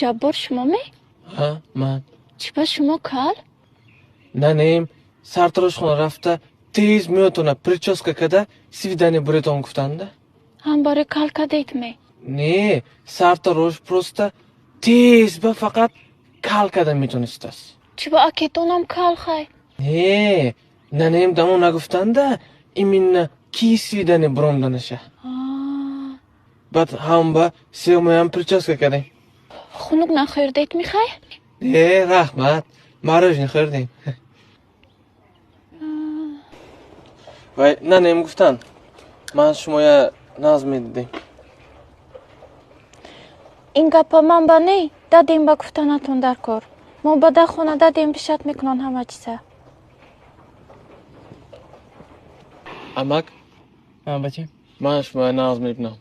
جبار شمامی؟ ها من چی با شما کال؟ ننیم سرتراش رفته تیز میتونه پریچاسکا کده свидание برید اون گفتنده هم باره کال کدیت می نه سرتراش پروسته تیز به فقط کال کده میتونست است چی با اکیتونم کال خای؟ نه ننیم دمو نگفتنده ایمین کی свидание بروندنشه بعد هم با سیومیم پریچاسکا کده خونوک نخیر دیت میخوای؟ نه رحمت ماروژنی خوردیم وای ننیم گفتن من شما ناز میدیدیم این گپا من با نی دادیم با گفتناتون در کار ما با ده خونه دادیم پیشت میکنن همه چیزه امک ها بچه من شما ناز میبینم